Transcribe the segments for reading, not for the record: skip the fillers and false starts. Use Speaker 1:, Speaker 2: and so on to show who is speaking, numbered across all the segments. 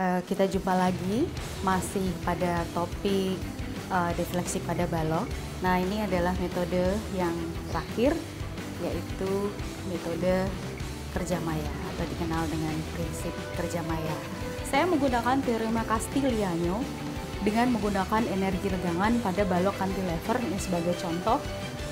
Speaker 1: Kita jumpa lagi masih pada topik defleksi pada balok. Nah, ini adalah metode yang terakhir, yaitu metode kerja maya atau dikenal dengan prinsip kerja maya. Saya menggunakan teorema Castigliano dengan menggunakan energi regangan pada balok cantilever ini sebagai contoh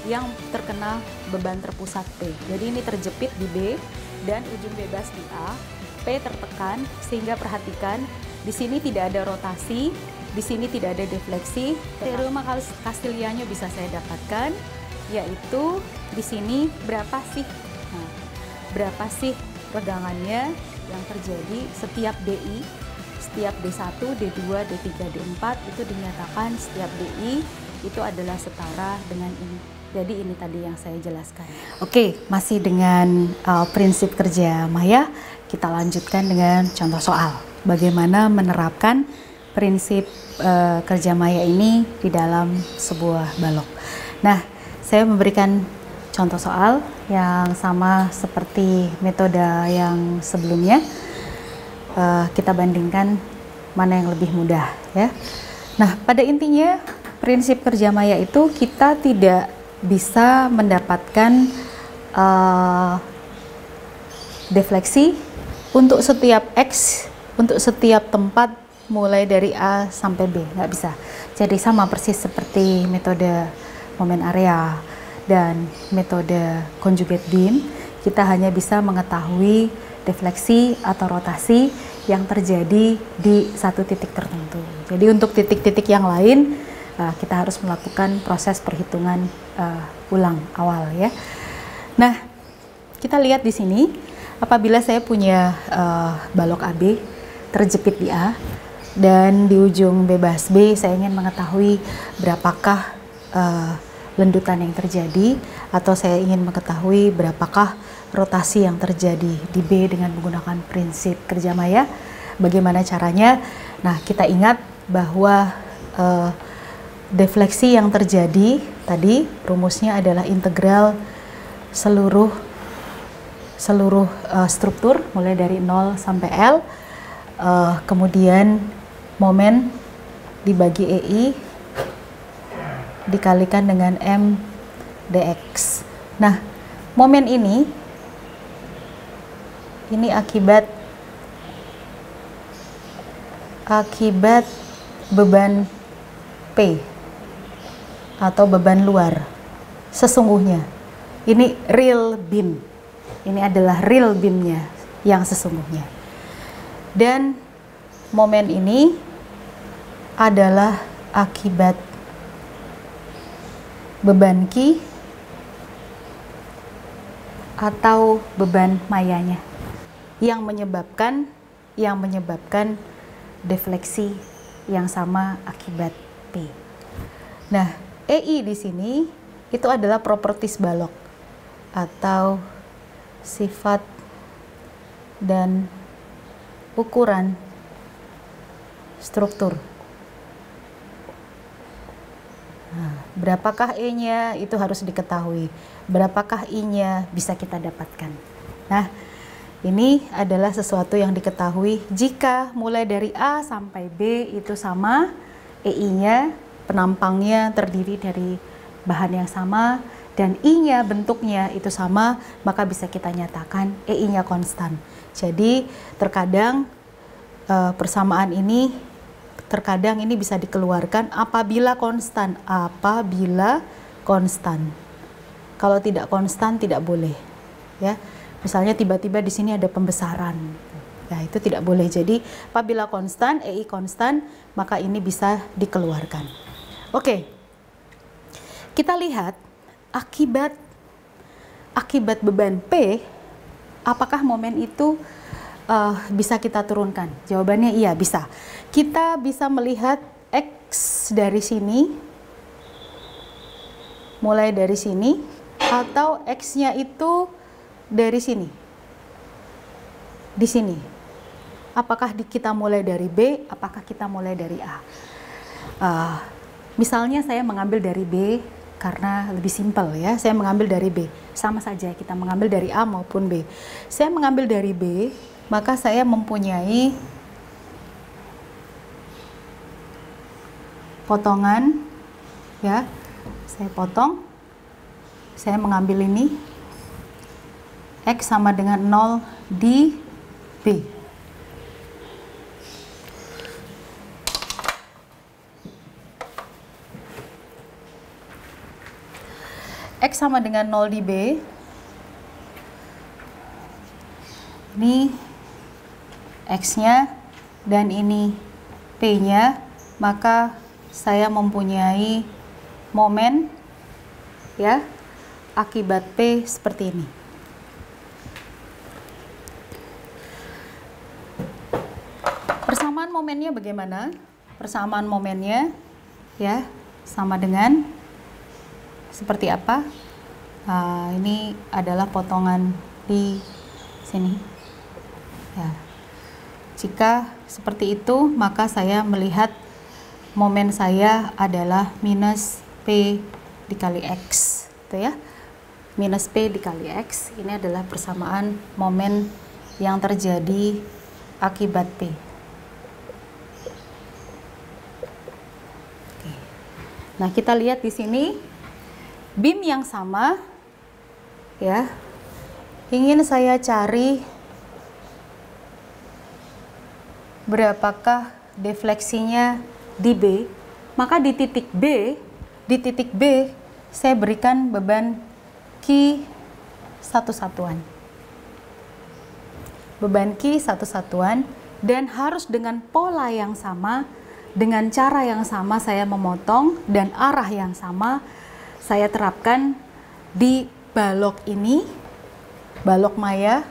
Speaker 1: yang terkena beban terpusat P. Jadi ini terjepit di B dan ujung bebas di A. P tertekan, sehingga perhatikan di sini tidak ada rotasi, di sini tidak ada defleksi. Teorema Castigliano bisa saya dapatkan, yaitu di sini berapa sih regangannya yang terjadi setiap DI, setiap D1, D2, D3, D4 itu dinyatakan setiap DI itu adalah setara dengan ini. Jadi ini tadi yang saya jelaskan. Oke, masih dengan prinsip kerja maya, kita lanjutkan dengan contoh soal. Bagaimana menerapkan prinsip kerja maya ini di dalam sebuah balok. Nah, saya memberikan contoh soal yang sama seperti metode yang sebelumnya. Kita bandingkan mana yang lebih mudah, ya. Nah, pada intinya prinsip kerja maya itu kita tidak bisa mendapatkan defleksi untuk setiap X, untuk setiap tempat mulai dari A sampai B, nggak bisa. Jadi sama persis seperti metode moment area dan metode conjugate beam, kita hanya bisa mengetahui defleksi atau rotasi yang terjadi di satu titik tertentu. Jadi untuk titik-titik yang lain, kita harus melakukan proses perhitungan ulang awal, ya. Nah, kita lihat di sini, apabila saya punya balok AB terjepit di A dan di ujung bebas B, saya ingin mengetahui berapakah lendutan yang terjadi, atau saya ingin mengetahui berapakah rotasi yang terjadi di B dengan menggunakan prinsip kerja maya. Bagaimana caranya? Nah, kita ingat bahwa defleksi yang terjadi tadi rumusnya adalah integral seluruh struktur mulai dari 0 sampai L, kemudian momen dibagi EI dikalikan dengan M dx. Nah, momen ini akibat beban P atau beban luar. Sesungguhnya ini real beam, ini adalah real beamnya yang sesungguhnya, dan momen ini adalah akibat beban Q atau beban mayanya yang menyebabkan defleksi yang sama akibat P. Nah, EI di sini itu adalah properties balok atau sifat dan ukuran struktur. Nah, berapakah E-nya itu harus diketahui. Berapakah I-nya bisa kita dapatkan. Nah, ini adalah sesuatu yang diketahui jika mulai dari A sampai B itu sama, EI-nya penampangnya terdiri dari bahan yang sama, dan I-nya bentuknya itu sama, maka bisa kita nyatakan EI-nya konstan. Jadi terkadang persamaan ini terkadang ini bisa dikeluarkan apabila konstan. Kalau tidak konstan tidak boleh, ya. Misalnya tiba-tiba di sini ada pembesaran, ya itu tidak boleh. Jadi apabila konstan, EI konstan, maka ini bisa dikeluarkan. Oke, kita lihat akibat beban P, apakah momen itu bisa kita turunkan? Jawabannya iya, bisa. Kita bisa melihat X dari sini, mulai dari sini, atau X-nya itu dari sini, di sini. Apakah kita mulai dari B, apakah kita mulai dari A? Misalnya saya mengambil dari B karena lebih simpel, ya. Saya mengambil dari B, sama saja kita mengambil dari A maupun B. Saya mengambil dari B, maka saya mempunyai potongan, ya. Saya potong, saya mengambil ini, X sama dengan 0 di B. X sama dengan 0 di B. Ini X-nya dan ini P-nya, maka saya mempunyai momen, ya, akibat P seperti ini. Persamaan momennya bagaimana? Persamaan momennya, ya, sama dengan seperti apa? Nah, ini adalah potongan di sini. Ya. Jika seperti itu, maka saya melihat momen saya adalah minus P dikali X, gitu ya. Minus P dikali X, ini adalah persamaan momen yang terjadi akibat P. Oke. Nah, kita lihat di sini beam yang sama, ya. Ingin saya cari berapakah defleksinya di B, maka di titik B saya berikan beban Q satu satuan. Beban Q satu satuan, dan harus dengan pola yang sama, dengan cara yang sama saya memotong, dan arah yang sama saya terapkan di balok ini, balok maya.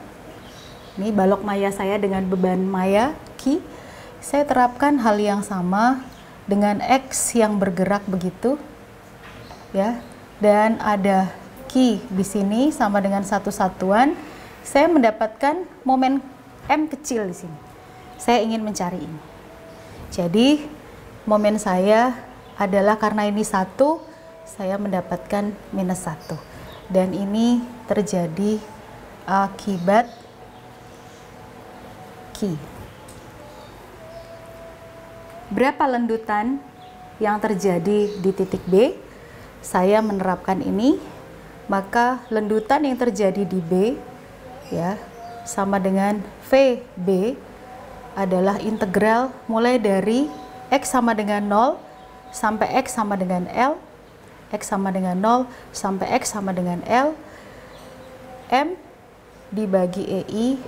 Speaker 1: Ini balok maya saya dengan beban maya Q. Saya terapkan hal yang sama dengan X yang bergerak begitu, ya, dan ada Q di sini sama dengan satu satuan. Saya mendapatkan momen M kecil di sini. Saya ingin mencari ini. Jadi momen saya adalah, karena ini 1, saya mendapatkan minus 1, dan ini terjadi akibat Q. Berapa lendutan yang terjadi di titik B? Saya menerapkan ini, maka lendutan yang terjadi di B, ya, sama dengan VB adalah integral mulai dari X sama dengan 0 sampai X sama dengan L, X sama dengan 0 sampai X sama dengan L, M dibagi EI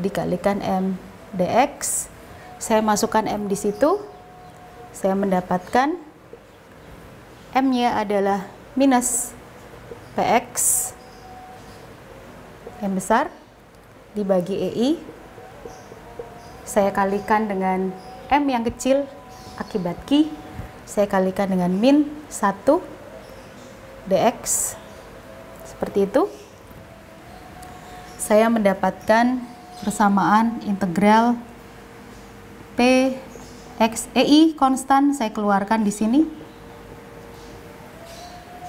Speaker 1: dikalikan M dx. Saya masukkan M di situ, saya mendapatkan M-nya adalah minus PX M besar dibagi EI. Saya kalikan dengan M yang kecil akibat Q, saya kalikan dengan min 1 dx. Seperti itu. Saya mendapatkan persamaan integral P X EI konstan, saya keluarkan di sini.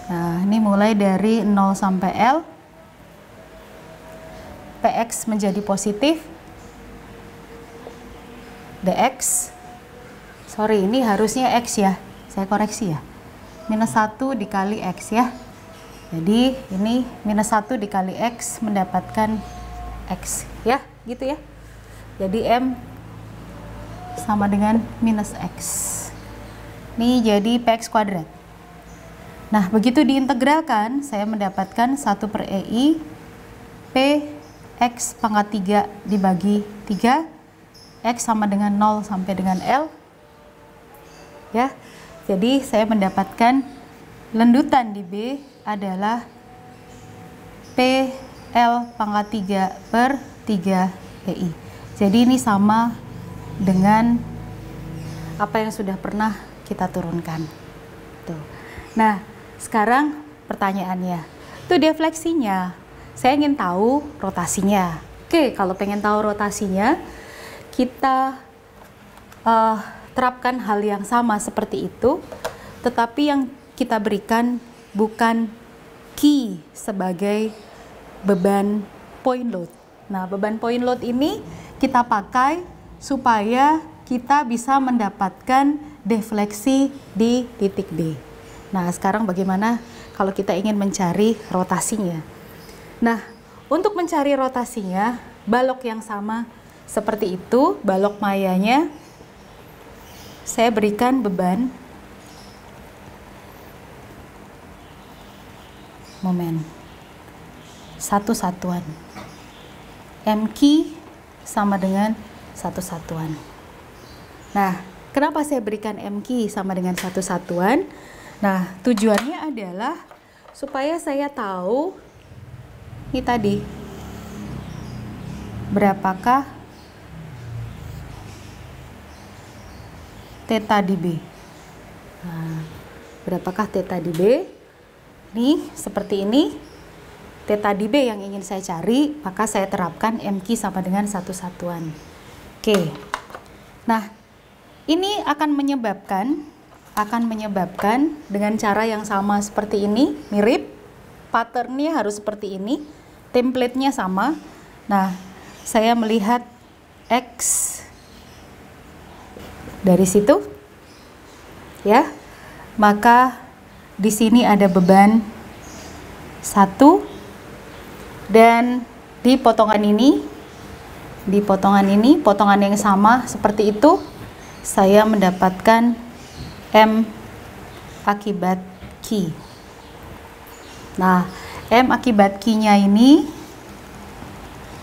Speaker 1: Nah, ini mulai dari 0 sampai L. PX menjadi positif. DX. Sorry, ini harusnya X ya. Saya koreksi ya. Minus 1 dikali X ya. Jadi, ini minus 1 dikali X mendapatkan X. Ya, gitu ya. Jadi, M sama dengan minus X. Ini jadi PX kuadrat. Nah, begitu diintegralkan, saya mendapatkan 1 per EI P X pangkat 3 dibagi 3, X sama dengan 0 sampai dengan L. Ya, jadi saya mendapatkan lendutan di B adalah P L pangkat 3 per 3 EI. Jadi ini sama dengan apa yang sudah pernah kita turunkan. Tuh. Nah, sekarang pertanyaannya, itu defleksinya. Saya ingin tahu rotasinya. Oke, kalau pengen tahu rotasinya, kita terapkan hal yang sama seperti itu, tetapi yang kita berikan bukan Q sebagai beban point load. Nah, beban point load ini kita pakai supaya kita bisa mendapatkan defleksi di titik B. Nah, sekarang bagaimana kalau kita ingin mencari rotasinya? Nah, untuk mencari rotasinya, balok yang sama seperti itu, balok mayanya, saya berikan beban momen 1 satuan. Mq sama dengan 1 satuan. Nah, kenapa saya berikan Mq sama dengan 1 satuan? Nah, tujuannya adalah supaya saya tahu ini tadi berapakah theta di B. Nah, berapakah theta di B? Nih, seperti ini. Theta di B yang ingin saya cari, maka saya terapkan Mq sama dengan 1 satuan. Oke. Nah, ini akan menyebabkan dengan cara yang sama seperti ini, mirip. Patternnya harus seperti ini. Template-nya sama. Nah, saya melihat X dari situ, ya, maka di sini ada beban 1, dan di potongan ini, potongan yang sama seperti itu, saya mendapatkan M akibat Q. Nah, M akibat Q-nya ini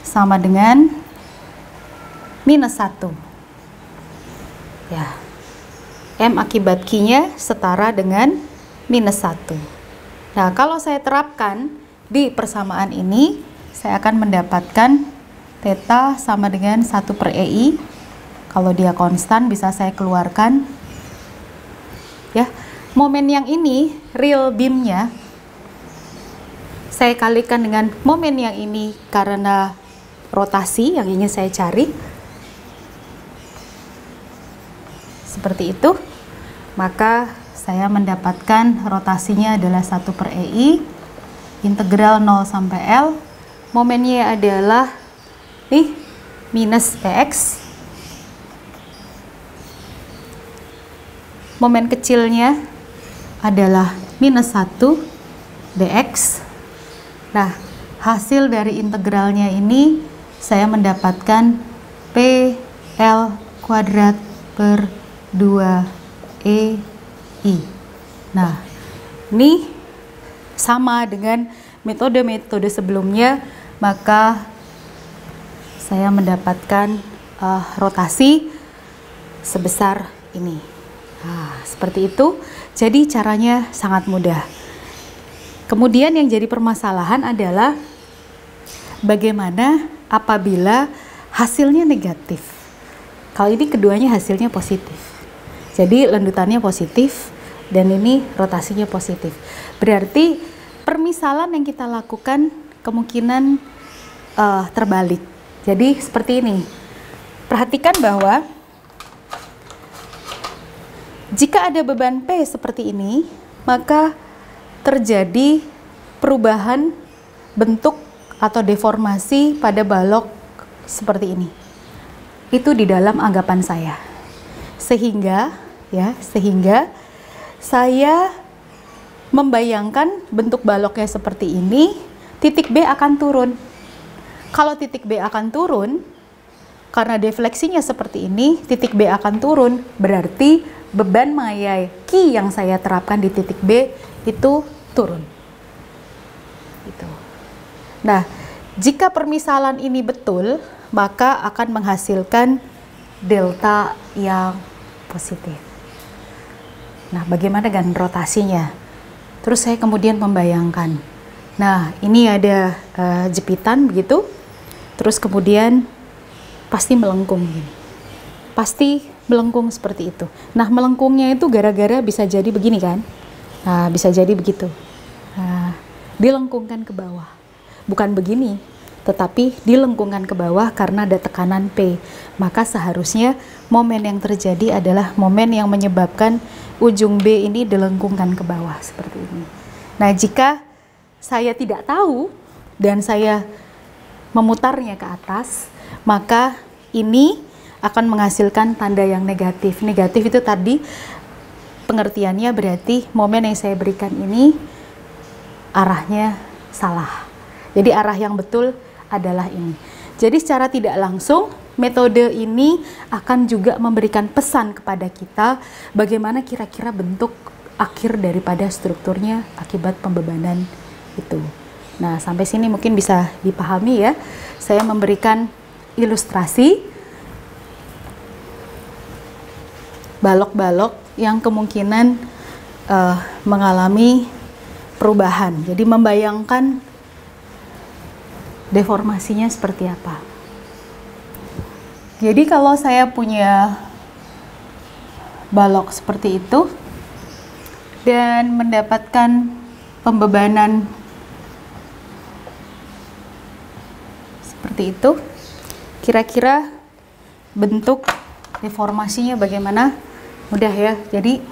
Speaker 1: sama dengan -1. Ya, M akibat Q-nya setara dengan -1. Nah, kalau saya terapkan di persamaan ini, saya akan mendapatkan theta sama dengan 1/EI. Kalau dia konstan bisa saya keluarkan. Ya, momen yang ini, real beam-nya, saya kalikan dengan momen yang ini karena rotasi yang ingin saya cari. Seperti itu, maka saya mendapatkan rotasinya adalah 1/EI, integral 0 sampai L, momennya adalah minus EX, momen kecilnya adalah -1 dx. Nah, hasil dari integralnya ini saya mendapatkan PL kuadrat per 2EI. Nah, ini sama dengan metode-metode sebelumnya, maka saya mendapatkan rotasi sebesar ini. Nah, seperti itu. Jadi caranya sangat mudah. Kemudian yang jadi permasalahan adalah bagaimana apabila hasilnya negatif. Kalau ini keduanya hasilnya positif. Jadi landutannya positif dan ini rotasinya positif. Berarti permisalan yang kita lakukan kemungkinan terbalik. Jadi seperti ini. Perhatikan bahwa jika ada beban P seperti ini, maka terjadi perubahan bentuk atau deformasi pada balok seperti ini. Itu di dalam anggapan saya. Sehingga saya membayangkan bentuk baloknya seperti ini, titik B akan turun. Kalau titik B akan turun, karena defleksinya seperti ini, titik B akan turun, berarti beban maya Q yang saya terapkan di titik B itu turun. Gitu. Nah, jika permisalan ini betul, maka akan menghasilkan delta yang positif. Nah, bagaimana dengan rotasinya? Terus saya kemudian membayangkan, nah ini ada jepitan begitu, terus kemudian pasti melengkung gini. Pasti melengkung seperti itu. Nah, melengkungnya itu gara-gara bisa jadi begini kan? Nah, bisa jadi begitu. Nah, dilengkungkan ke bawah. Bukan begini, tetapi dilengkungkan ke bawah karena ada tekanan P. Maka seharusnya momen yang terjadi adalah momen yang menyebabkan ujung B ini dilengkungkan ke bawah seperti ini. Nah, jika saya tidak tahu dan saya memutarnya ke atas, maka ini akan menghasilkan tanda yang negatif. Negatif itu tadi pengertiannya berarti momen yang saya berikan ini arahnya salah. Jadi arah yang betul adalah ini. Jadi secara tidak langsung metode ini akan juga memberikan pesan kepada kita bagaimana kira-kira bentuk akhir daripada strukturnya akibat pembebanan itu. Nah, sampai sini mungkin bisa dipahami ya. Saya memberikan ilustrasi balok-balok yang kemungkinan mengalami perubahan. Jadi membayangkan deformasinya seperti apa. Jadi kalau saya punya balok seperti itu dan mendapatkan pembebanan seperti itu, kira-kira bentuk deformasinya bagaimana? Mudah ya. Jadi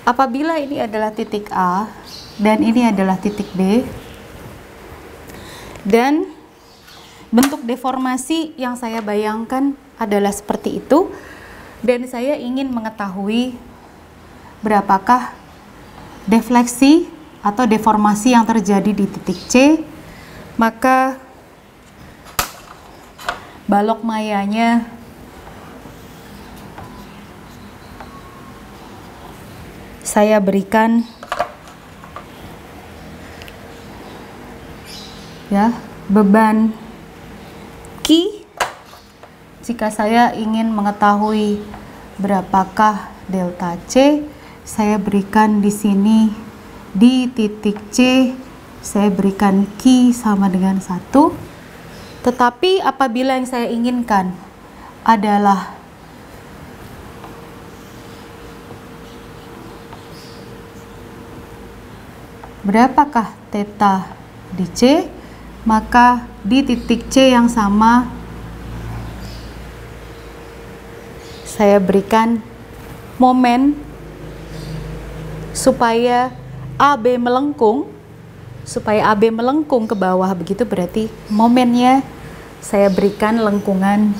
Speaker 1: apabila ini adalah titik A dan ini adalah titik B, dan bentuk deformasi yang saya bayangkan adalah seperti itu, dan saya ingin mengetahui berapakah defleksi atau deformasi yang terjadi di titik C, maka balok mayanya saya berikan ya beban Q. Jika saya ingin mengetahui berapakah delta C, saya berikan di sini di titik C, saya berikan Q sama dengan 1. Tetapi apabila yang saya inginkan adalah berapakah theta di C, maka di titik C yang sama saya berikan momen supaya AB melengkung, ke bawah, begitu berarti momennya saya berikan lengkungan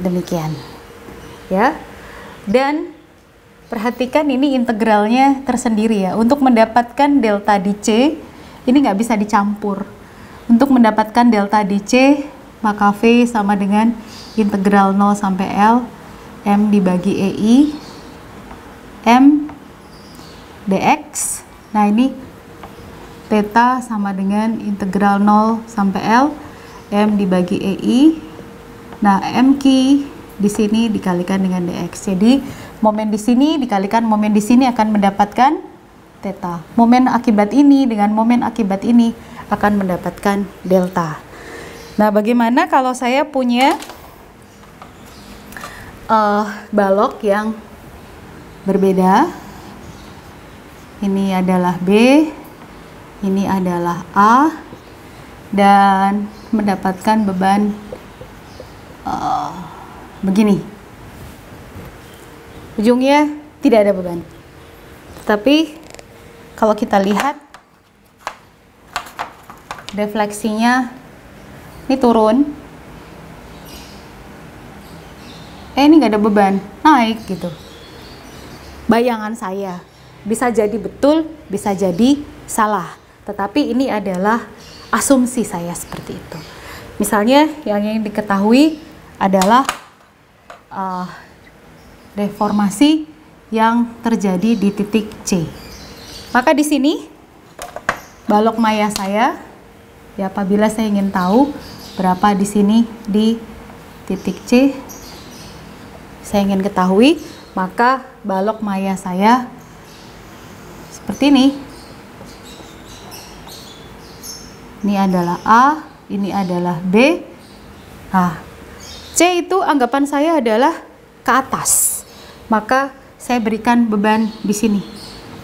Speaker 1: demikian ya. Dan perhatikan ini integralnya tersendiri ya. Untuk mendapatkan delta di C ini nggak bisa dicampur. Untuk mendapatkan delta di C maka V sama dengan integral 0 sampai L M dibagi EI M dx. Nah ini theta sama dengan integral 0 sampai L M dibagi EI. Nah MQ di sini dikalikan dengan dx. Jadi momen di sini dikalikan momen di sini akan mendapatkan theta. Momen akibat ini dengan momen akibat ini akan mendapatkan delta. Nah, bagaimana kalau saya punya balok yang berbeda? Ini adalah B, ini adalah A, dan mendapatkan beban begini. Ujungnya tidak ada beban. Tetapi kalau kita lihat defleksinya ini turun, ini nggak ada beban, naik gitu. Bayangan saya bisa jadi betul, bisa jadi salah, tetapi ini adalah asumsi saya seperti itu. Misalnya yang ingin diketahui adalah deformasi yang terjadi di titik C. Maka di sini balok maya saya, ya apabila saya ingin tahu berapa di sini di titik C, saya ingin ketahui, maka balok maya saya seperti ini. Ini adalah A, ini adalah B. Nah, C itu anggapan saya adalah ke atas. Maka saya berikan beban di sini.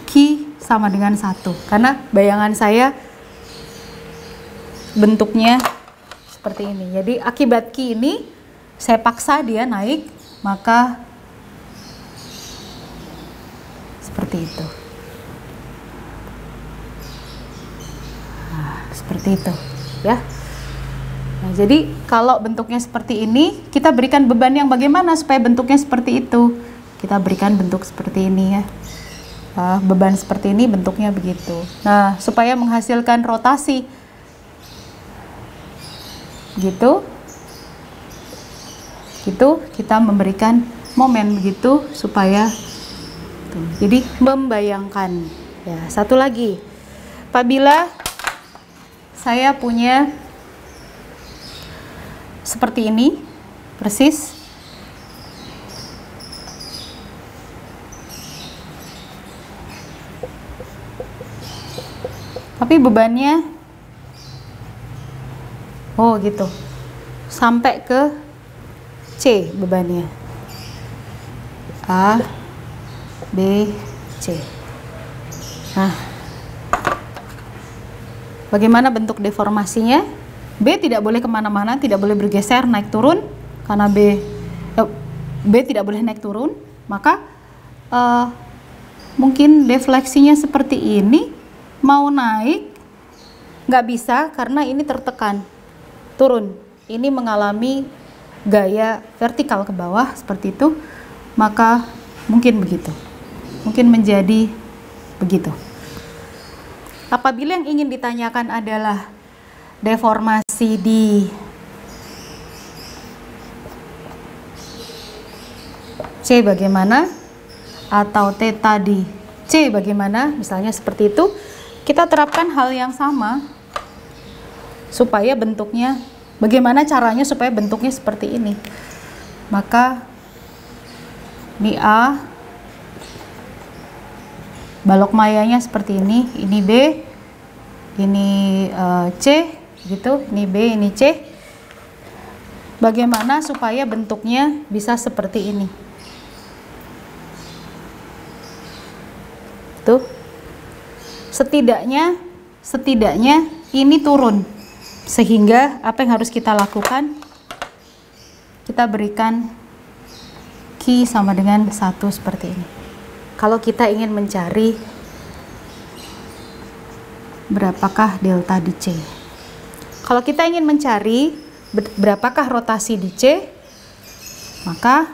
Speaker 1: Q sama dengan 1. Karena bayangan saya bentuknya seperti ini. Jadi akibat Q ini saya paksa dia naik, maka seperti itu. seperti itu ya. Nah, jadi kalau bentuknya seperti ini, kita berikan beban yang bagaimana supaya bentuknya seperti itu? Kita berikan bentuk seperti ini ya. Beban seperti ini bentuknya begitu. Nah, supaya menghasilkan rotasi gitu kita memberikan momen begitu supaya tuh. Jadi membayangkan ya. Satu lagi, apabila saya punya seperti ini persis, tapi bebannya gitu sampai ke C, bebannya A, B, C. Nah, bagaimana bentuk deformasinya? B tidak boleh kemana-mana, tidak boleh bergeser naik turun, karena B tidak boleh naik turun, maka mungkin defleksinya seperti ini, mau naik nggak bisa karena ini tertekan, turun, ini mengalami gaya vertikal ke bawah seperti itu, maka mungkin begitu, mungkin menjadi begitu. Apabila yang ingin ditanyakan adalah deformasi di C bagaimana, atau theta di C bagaimana, misalnya seperti itu, kita terapkan hal yang sama supaya bentuknya, bagaimana caranya supaya bentuknya seperti ini. Maka ini A, balok mayanya seperti ini B, ini C gitu, ini B, ini C. Bagaimana supaya bentuknya bisa seperti ini? Tuh. Setidaknya ini turun. Sehingga apa yang harus kita lakukan? Kita berikan Q sama dengan 1 seperti ini. Kalau kita ingin mencari berapakah delta di C. Kalau kita ingin mencari berapakah rotasi di C, maka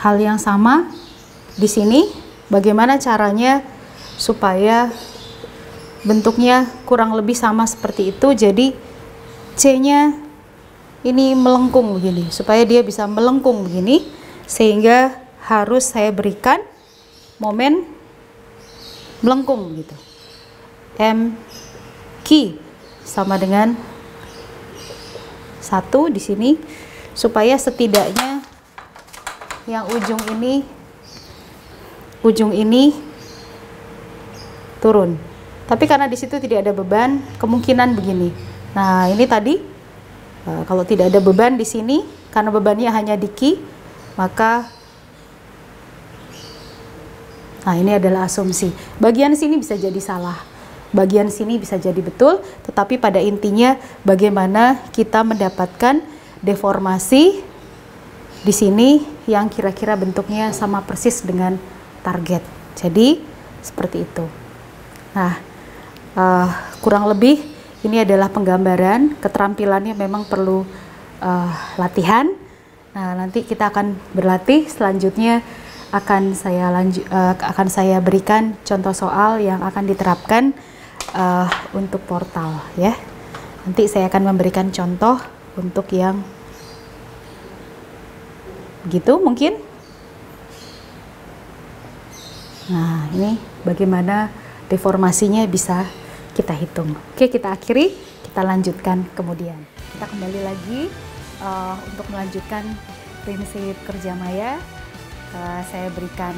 Speaker 1: hal yang sama di sini, bagaimana caranya supaya bentuknya kurang lebih sama seperti itu. Jadi C-nya ini melengkung begini, supaya dia bisa melengkung begini, sehingga harus saya berikan momen melengkung gitu. M Q sama dengan 1 di sini, supaya setidaknya yang ujung ini turun. Tapi karena di situ tidak ada beban, kemungkinan begini. Nah, ini tadi kalau tidak ada beban di sini, karena bebannya hanya di Q, maka ini adalah asumsi. Bagian sini bisa jadi salah, bagian sini bisa jadi betul, tetapi pada intinya bagaimana kita mendapatkan deformasi di sini yang kira-kira bentuknya sama persis dengan target. Jadi seperti itu. Nah, kurang lebih ini adalah penggambaran. Keterampilannya memang perlu latihan. Nah, nanti kita akan berlatih. Selanjutnya akan saya berikan contoh soal yang akan diterapkan untuk portal ya. Nanti saya akan memberikan contoh untuk yang begitu mungkin. Nah, ini bagaimana deformasinya bisa kita hitung. Oke, kita akhiri, kita lanjutkan kemudian. Kita kembali lagi untuk melanjutkan prinsip kerja maya. Saya berikan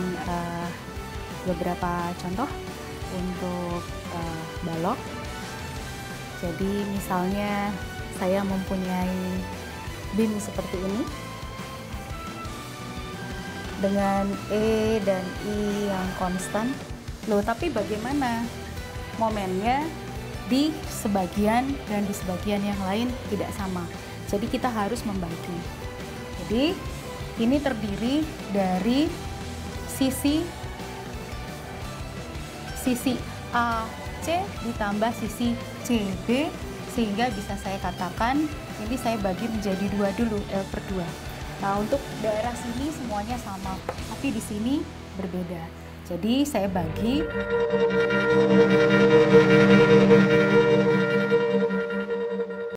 Speaker 1: beberapa contoh untuk balok. Jadi misalnya saya mempunyai beam seperti ini dengan E dan I yang konstan. Loh, tapi bagaimana momennya di sebagian dan di sebagian yang lain tidak sama. Jadi kita harus membagi. Jadi ini terdiri dari sisi A C ditambah sisi CB, sehingga bisa saya katakan ini saya bagi menjadi 2 dulu, L per 2. Nah, untuk daerah sini semuanya sama, tapi di sini berbeda. Jadi saya bagi